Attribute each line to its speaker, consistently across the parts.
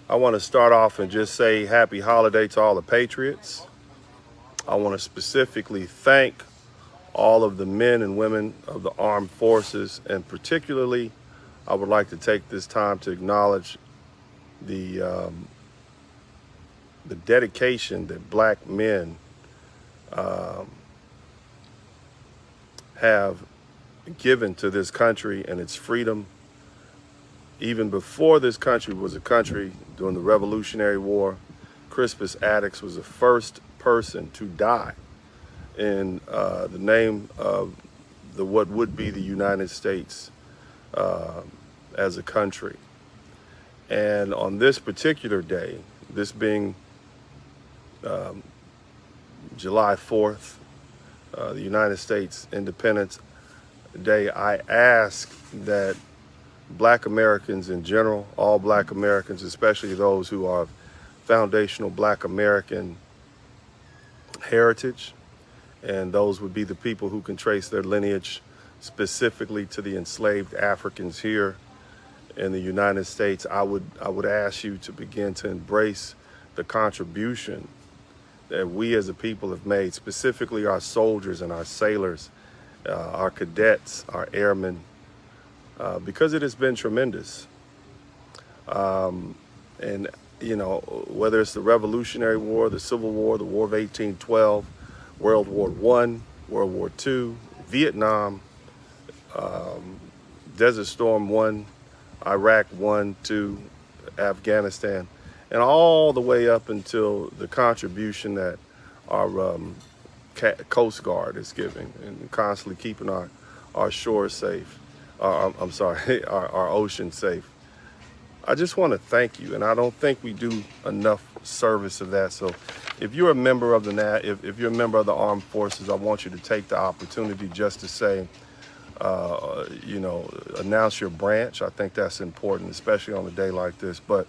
Speaker 1: I want to start off and just say happy holiday to all the Patriots. I want to specifically thank all of the men and women of the armed forces, and particularly, I would like to take this time to acknowledge the um, the dedication that black men um, have given to this country and its freedom. Even before this country was a country, during the Revolutionary War, Crispus Attucks was the first person to die in the name of what would be the United States uh, as a country. And on this particular day, this being um, July 4th, the United States Independence Day, I ask that black Americans in general, all black Americans, especially those who are foundational black American heritage, and those would be the people who can trace their lineage specifically to the enslaved Africans here in the United States. I would ask you to begin to embrace the contribution that we as a people have made, specifically our soldiers and our sailors, our cadets, our airmen, because it has been tremendous. And, you know, whether it's the Revolutionary War, the Civil War, the War of 1812, World War I, World War II, Vietnam, Desert Storm 1, Iraq 1, 2, Afghanistan, and all the way up until the contribution that our Coast Guard is giving and constantly keeping our shores safe. I'm sorry, our ocean safe. I just want to thank you, and I don't think we do enough service of that. So, if you're a member of if you're a member of the armed forces, I want you to take the opportunity just to say, announce your branch. I think that's important, especially on a day like this. But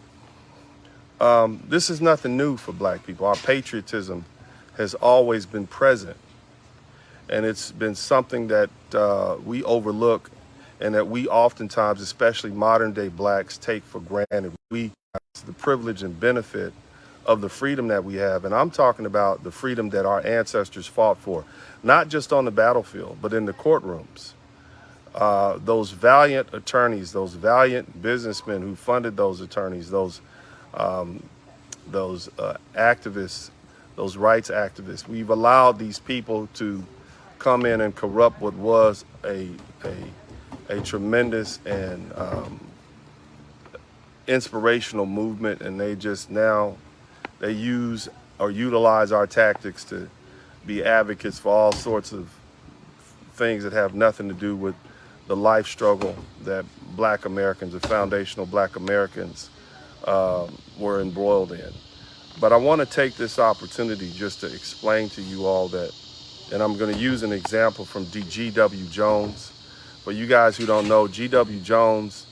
Speaker 1: this is nothing new for black people. Our patriotism has always been present, and it's been something that we overlook, and that we oftentimes, especially modern day blacks, take for granted. We have the privilege and benefit of the freedom that we have. And I'm talking about the freedom that our ancestors fought for, not just on the battlefield, but in the courtrooms. Those valiant attorneys, those valiant businessmen who funded those attorneys, those activists, those rights activists. We've allowed these people to come in and corrupt what was a tremendous and inspirational movement, and they use or utilize our tactics to be advocates for all sorts of things that have nothing to do with the life struggle that black Americans, the foundational black Americans, were embroiled in. But I want to take this opportunity just to explain to you all that, and I'm going to use an example from G.W. Jones. For you guys who don't know, G.W. Jones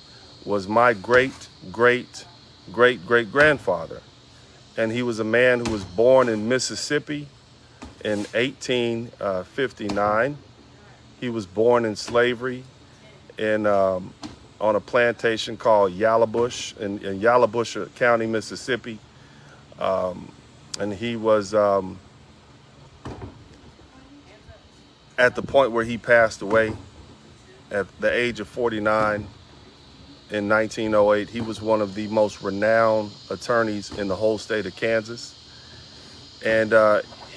Speaker 1: was my great-great-great-great-grandfather. And he was a man who was born in Mississippi in 1859. He was born in slavery on a plantation called Yallowbush in Yallowbush County, Mississippi. And he was at the point where he passed away at the age of 49 in 1908. He was one of the most renowned attorneys in the whole state of Kansas. And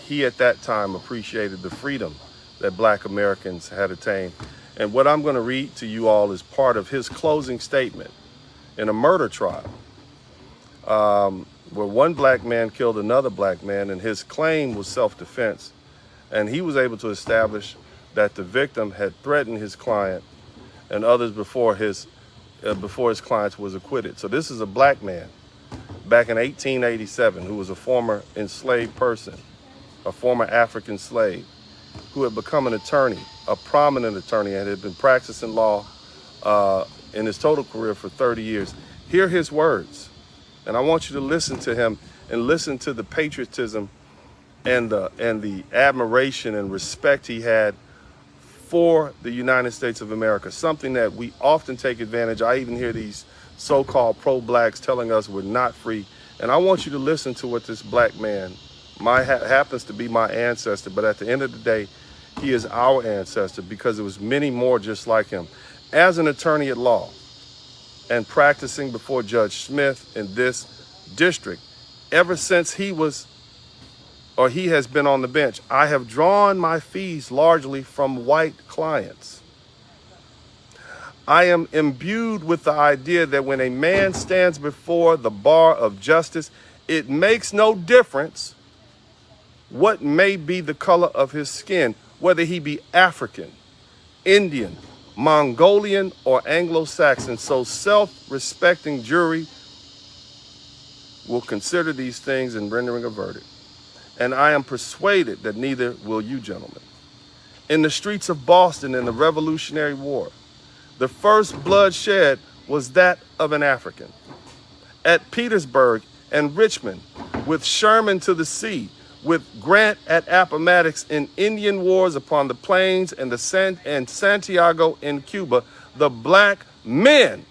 Speaker 1: he at that time appreciated the freedom that black Americans had attained. And what I'm going to read to you all is part of his closing statement in a murder trial, where one black man killed another black man, and his claim was self-defense. And he was able to establish that the victim had threatened his client and others before his client was acquitted. So this is a black man back in 1887 who was a former enslaved person, a former African slave, who had become an attorney, a prominent attorney, and had been practicing law in his total career for 30 years. Hear his words, and I want you to listen to him and listen to the patriotism and the admiration and respect he had for the United States of America, something that we often take advantage. I even hear these so-called pro-blacks telling us we're not free. And I want you to listen to what this black man happens to be my ancestor, but at the end of the day, he is our ancestor because there was many more just like him. As an attorney at law and practicing before Judge Smith in this district, ever since he has been on the bench, I have drawn my fees largely from white clients. I am imbued with the idea that when a man stands before the bar of justice, it makes no difference what may be the color of his skin, whether he be African, Indian, Mongolian, or Anglo-Saxon. So self-respecting jury will consider these things in rendering a verdict. And I am persuaded that neither will you, gentlemen. In the streets of Boston in the Revolutionary War, the first blood shed was that of an African. At Petersburg and Richmond, with Sherman to the sea, with Grant at Appomattox in Indian wars upon the plains and Santiago in Cuba, the black men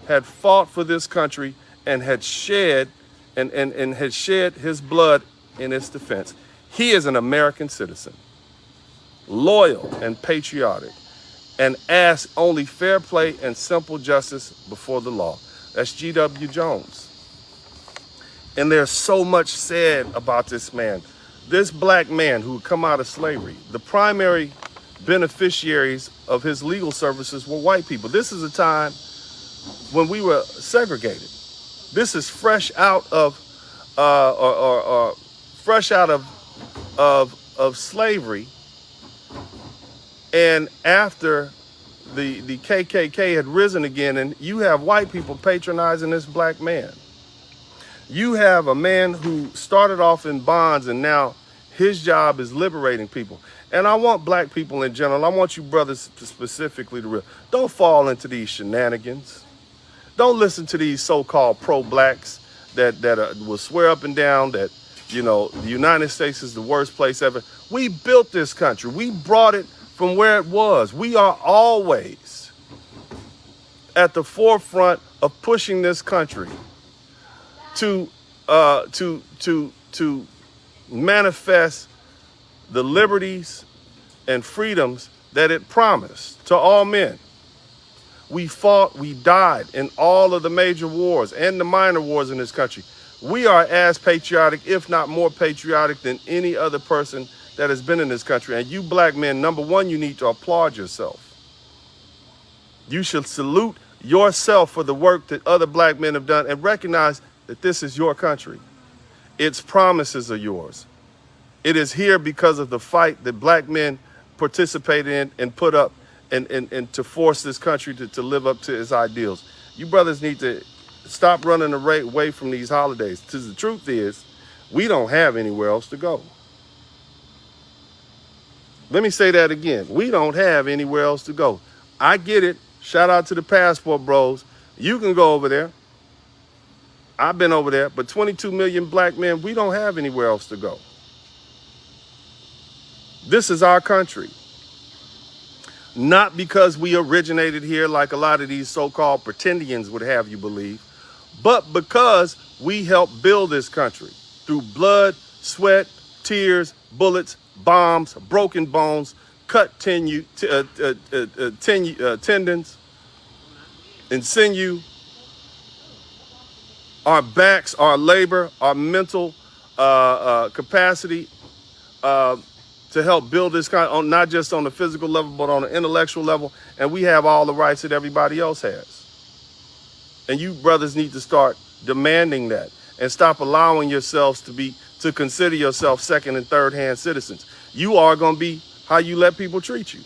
Speaker 1: had fought for this country and had shed his blood in its defense. He is an American citizen, loyal and patriotic, and asks only fair play and simple justice before the law. That's G.W. Jones. And there's so much said about this man. This black man who come out of slavery, the primary beneficiaries of his legal services were white people. This is a time when we were segregated. This is fresh out of slavery, and after the KKK had risen again, and you have white people patronizing this black man. You have a man who started off in bonds and now his job is liberating people. And I want black people in general, I want you brothers specifically to realize, don't fall into these shenanigans. Don't listen to these so-called pro-blacks that will swear up and down that, you know, the United States is the worst place ever. We built this country. We brought it from where it was. We are always at the forefront of pushing this country to manifest the liberties and freedoms that it promised to all men. We fought, we died in all of the major wars and the minor wars in this country. We are as patriotic, if not more patriotic, than any other person that has been in this country. And you black men, number one, you need to applaud yourself. You should salute yourself for the work that other black men have done and recognize that this is your country. Its promises are yours. It is here because of the fight that black men participated in and put up and to force this country to live up to its ideals. You brothers need to stop running away from these holidays. Because the truth is, we don't have anywhere else to go. Let me say that again. We don't have anywhere else to go. I get it. Shout out to the passport bros. You can go over there. I've been over there, but 22 million black men, we don't have anywhere else to go. This is our country. Not because we originated here like a lot of these so-called pretendians would have you believe, but because we helped build this country through blood, sweat, tears, bullets, bombs, broken bones, cut tendons, and sinew, our backs, our labor, our mental capacity to help build this kind, not just on the physical level, but on the intellectual level. And we have all the rights that everybody else has. And you brothers need to start demanding that and stop allowing yourselves to consider yourself second and third hand citizens. You are going to be how you let people treat you.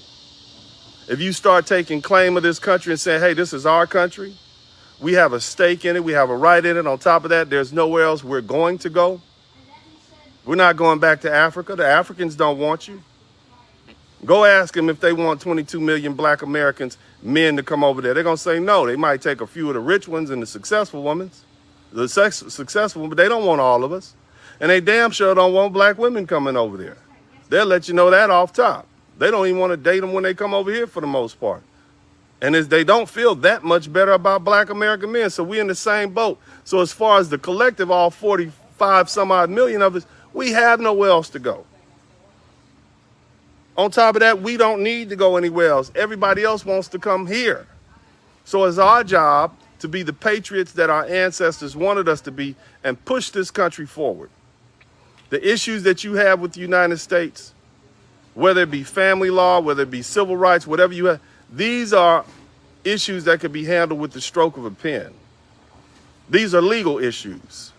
Speaker 1: If you start taking claim of this country and saying, hey, this is our country, we have a stake in it, we have a right in it. On top of that, there's nowhere else we're going to go. We're not going back to Africa. The Africans don't want you. Go ask them if they want 22 million black Americans, men, to come over there. They're going to say no. They might take a few of the rich ones and the successful women, but they don't want all of us. And they damn sure don't want black women coming over there. They'll let you know that off top. They don't even want to date them when they come over here for the most part. And they don't feel that much better about black American men. So we're in the same boat. So as far as the collective, all 45 some odd million of us, we have nowhere else to go. On top of that, we don't need to go anywhere else. Everybody else wants to come here. So it's our job to be the patriots that our ancestors wanted us to be and push this country forward. The issues that you have with the United States, whether it be family law, whether it be civil rights, whatever you have, these are issues that can be handled with the stroke of a pen. These are legal issues.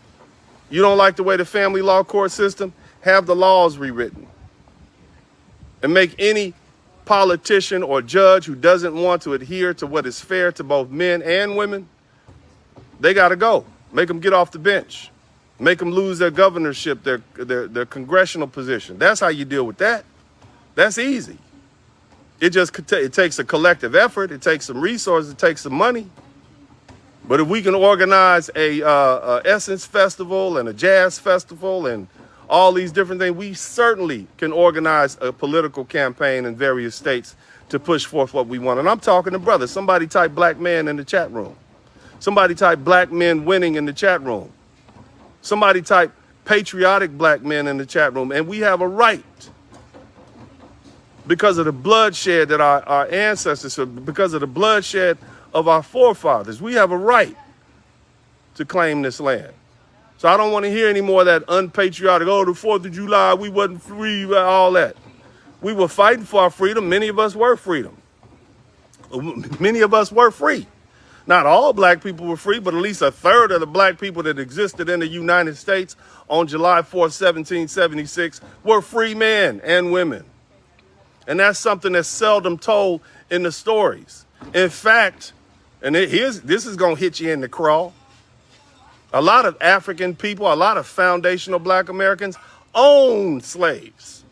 Speaker 1: You don't like the way the family law court system, have the laws rewritten. And make any politician or judge who doesn't want to adhere to what is fair to both men and women, they got to go. Make them get off the bench. Make them lose their governorship, their congressional position. That's how you deal with that. That's easy. It takes a collective effort. It takes some resources. It takes some money. But if we can organize a Essence Festival and a Jazz Festival and all these different things, we certainly can organize a political campaign in various states to push forth what we want. And I'm talking to brothers. Somebody type black man in the chat room. Somebody type black men winning in the chat room. Somebody type patriotic black men in the chat room. And we have a right, because of the bloodshed that our ancestors, because of the bloodshed of our forefathers, we have a right to claim this land. So I don't want to hear any more of that unpatriotic, oh, the 4th of July, we wasn't free, all that. We were fighting for our freedom. Many of us were freedom. Many of us were free. Not all black people were free, but at least a third of the black people that existed in the United States on July 4th, 1776 were free men and women. And that's something that's seldom told in the stories. In fact, and this is going to hit you in the craw, a lot of African people, a lot of foundational black Americans owned slaves.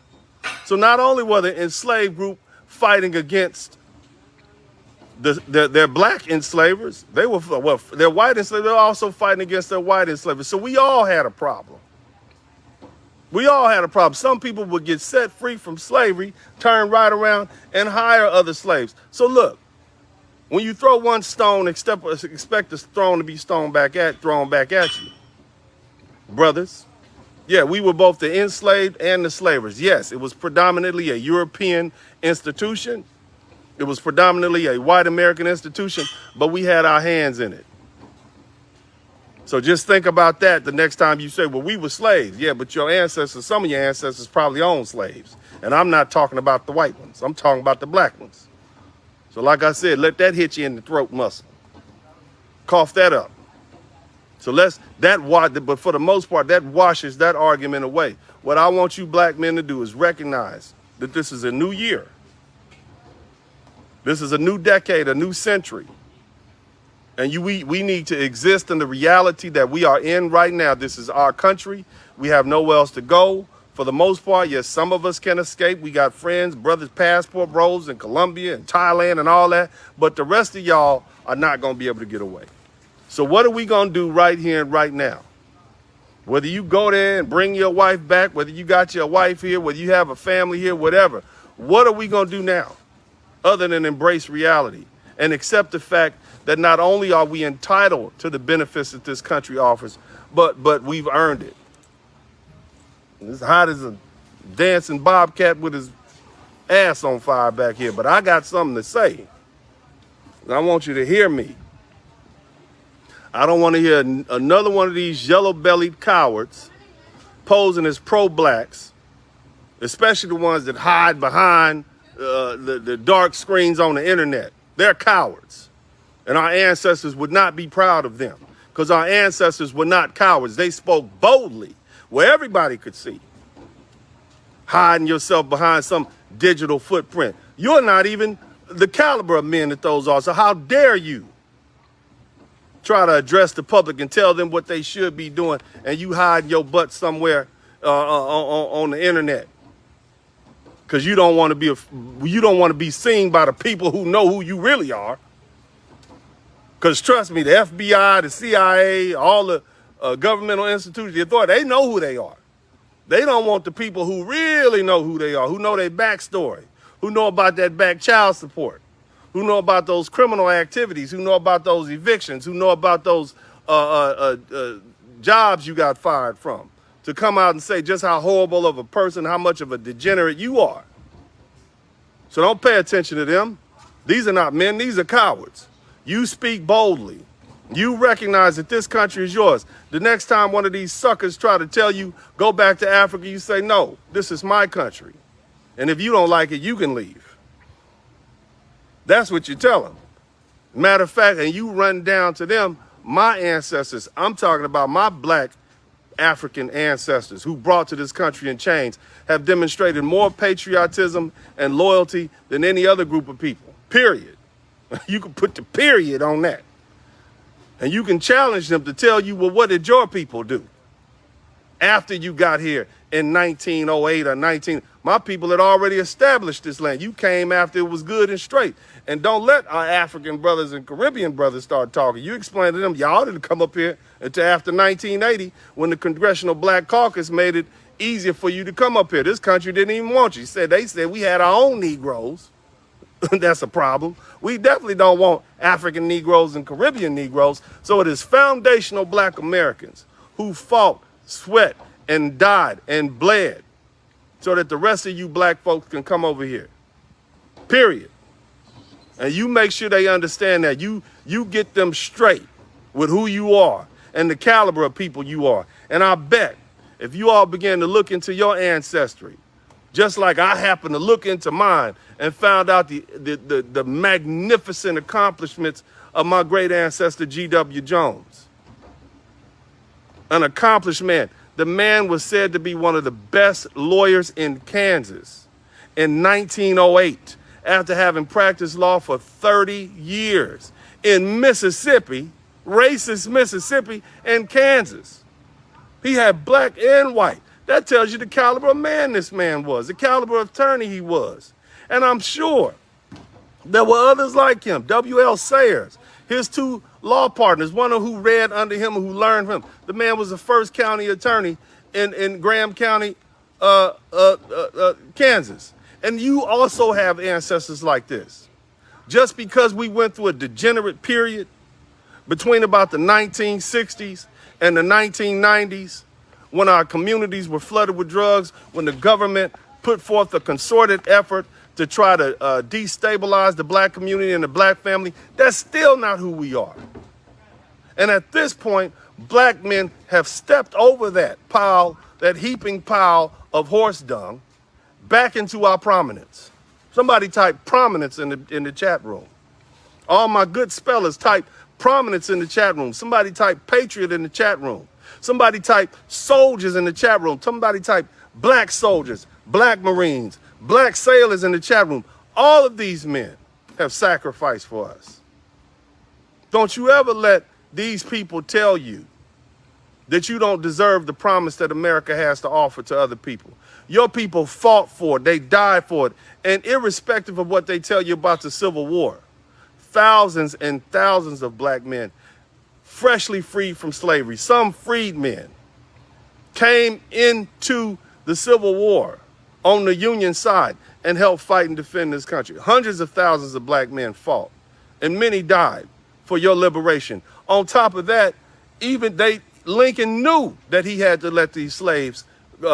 Speaker 1: So not only were the enslaved group fighting against their black enslavers, their white enslavers, they were also fighting against their white enslavers. So we all had a problem. We all had a problem. Some people would get set free from slavery, turn right around, and hire other slaves. So look, when you throw one stone, expect the stone to be thrown back at you. Brothers, yeah, we were both the enslaved and the slavers. Yes, it was predominantly a European institution. It was predominantly a white American institution, but we had our hands in it. So just think about that the next time you say, well, we were slaves. Yeah, but your ancestors, some of your ancestors probably owned slaves. And I'm not talking about the white ones. I'm talking about the black ones. So like I said, let that hit you in the throat muscle. Cough that up. So but for the most part, that washes that argument away. What I want you black men to do is recognize that this is a new year. This is a new decade, a new century. And we need to exist in the reality that we are in right now. This is our country. We have nowhere else to go. For the most part, yes, some of us can escape. We got friends, brothers, passport bros in Colombia and Thailand and all that. But the rest of y'all are not going to be able to get away. So what are we going to do right here and right now? Whether you go there and bring your wife back, whether you got your wife here, whether you have a family here, whatever, what are we going to do now other than embrace reality and accept the fact that not only are we entitled to the benefits that this country offers, but we've earned it. It's hot as a dancing bobcat with his ass on fire back here, but I got something to say. And I want you to hear me. I don't want to hear another one of these yellow-bellied cowards posing as pro-blacks, especially the ones that hide behind the dark screens on the internet. They're cowards. And our ancestors would not be proud of them because our ancestors were not cowards. They spoke boldly where everybody could see. Hiding yourself behind some digital footprint. You're not even the caliber of men that those are. So how dare you try to address the public and tell them what they should be doing, and you hide your butt somewhere on the internet because you don't want to be seen by the people who know who you really are. Because trust me, the FBI, the CIA, all the governmental institutions, the authority, they know who they are. They don't want the people who really know who they are, who know their backstory, who know about that back child support, who know about those criminal activities, who know about those evictions, who know about those jobs you got fired from, to come out and say just how horrible of a person, how much of a degenerate you are. So don't pay attention to them. These are not men, these are cowards. You speak boldly. You recognize that this country is yours. The next time one of these suckers try to tell you, go back to Africa, you say, no, this is my country. And if you don't like it, you can leave. That's what you tell them. Matter of fact, and you run down to them, my ancestors, I'm talking about my black African ancestors who brought to this country in chains, have demonstrated more patriotism and loyalty than any other group of people, period. You can put the period on that. And you can challenge them to tell you, well, what did your people do after you got here in 1908 or 19? My people had already established this land. You came after it was good and straight. And don't let our African brothers and Caribbean brothers start talking. You explain to them, y'all didn't come up here until after 1980 when the Congressional Black Caucus made it easier for you to come up here. This country didn't even want you. They said we had our own Negroes. That's a problem. We definitely don't want African Negroes and Caribbean Negroes. So it is foundational black Americans who fought, sweat, and died and bled so that the rest of you black folks can come over here. Period. And you make sure they understand that. You get them straight with who you are and the caliber of people you are. And I bet if you all begin to look into your ancestry, just like I happened to look into mine and found out the magnificent accomplishments of my great ancestor, G.W. Jones. An accomplished man. The man was said to be one of the best lawyers in Kansas in 1908, after having practiced law for 30 years in Mississippi, racist Mississippi, and Kansas. He had black and white. That tells you the caliber of man this man was, the caliber of attorney he was. And I'm sure there were others like him. W.L. Sayers, his two law partners, one of who read under him and who learned from him. The man was the first county attorney in Graham County, Kansas. And you also have ancestors like this. Just because we went through a degenerate period between about the 1960s and the 1990s, when our communities were flooded with drugs, when the government put forth a concerted effort to try to destabilize the black community and the black family, that's still not who we are. And at this point, black men have stepped over that pile, that heaping pile of horse dung, back into our prominence. Somebody type prominence in the chat room. All my good spellers type prominence in the chat room. Somebody type patriot in the chat room. Somebody type soldiers in the chat room. Somebody type black soldiers, black Marines, black sailors in the chat room. All of these men have sacrificed for us. Don't you ever let these people tell you that you don't deserve the promise that America has to offer to other people. Your people fought for it. They died for it. And irrespective of what they tell you about the Civil War, thousands and thousands of black men freshly freed from slavery, some freed men, came into the Civil War on the Union side and helped fight and defend this country. Hundreds of thousands of black men fought, and many died for your liberation. On top of that, Lincoln knew that he had to let these slaves,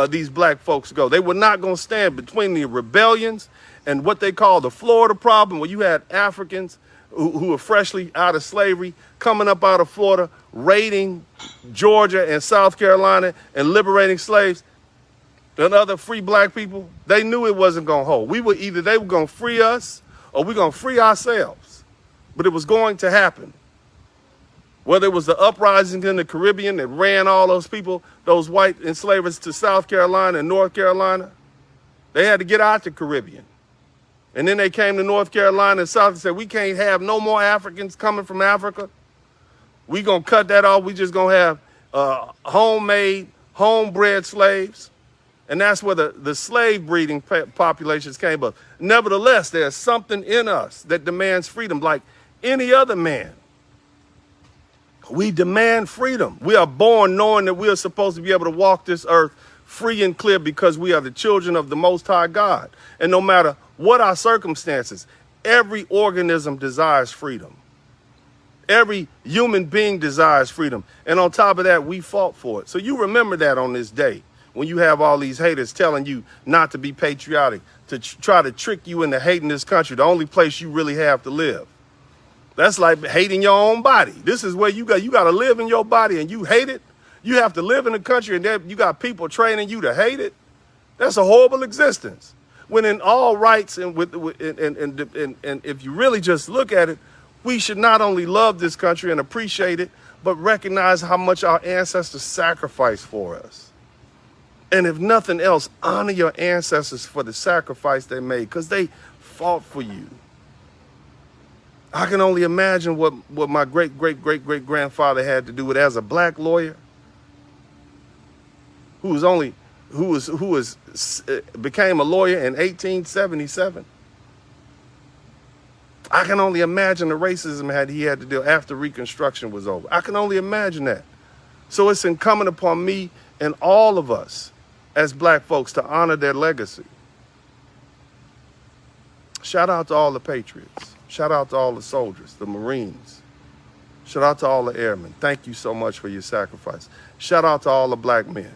Speaker 1: these black folks go. They were not going to stand between the rebellions and what they call the Florida problem, where you had Africans who were freshly out of slavery coming up out of Florida, raiding Georgia and South Carolina and liberating slaves and other free black people. They knew it wasn't going to hold. They were going to free us or we're going to free ourselves. But it was going to happen. Whether it was the uprising in the Caribbean that ran all those people, those white enslavers, to South Carolina and North Carolina, they had to get out the Caribbean. And then they came to North Carolina and South and said, we can't have no more Africans coming from Africa. We gonna cut that off. We just gonna have homemade, homebred slaves. And that's where the slave breeding populations came up. Nevertheless, there's something in us that demands freedom like any other man. We demand freedom. We are born knowing that we are supposed to be able to walk this earth free and clear because we are the children of the Most High God. And no matter what our circumstances, Every organism desires freedom. Every human being desires freedom. And on top of that, we fought for it. So you remember that on this day when you have all these haters telling you not to be patriotic, to try to trick you into hating this country, the only place you really have to live. That's like hating your own body. This is where you got to live in your body and you hate it. You have to live in a country and then you got people training you to hate it. That's a horrible existence. When in all rights and if you really just look at it, we should not only love this country and appreciate it, but recognize how much our ancestors sacrificed for us. And if nothing else, honor your ancestors for the sacrifice they made, because they fought for you. I can only imagine what my great-great-great-great-grandfather had to do with as a black lawyer who became a lawyer in 1877. I can only imagine the racism he had to deal after Reconstruction was over. I can only imagine that. So it's incumbent upon me and all of us as black folks to honor their legacy. Shout out to all the Patriots. Shout out to all the soldiers, the Marines. Shout out to all the airmen. Thank you so much for your sacrifice. Shout out to all the black men.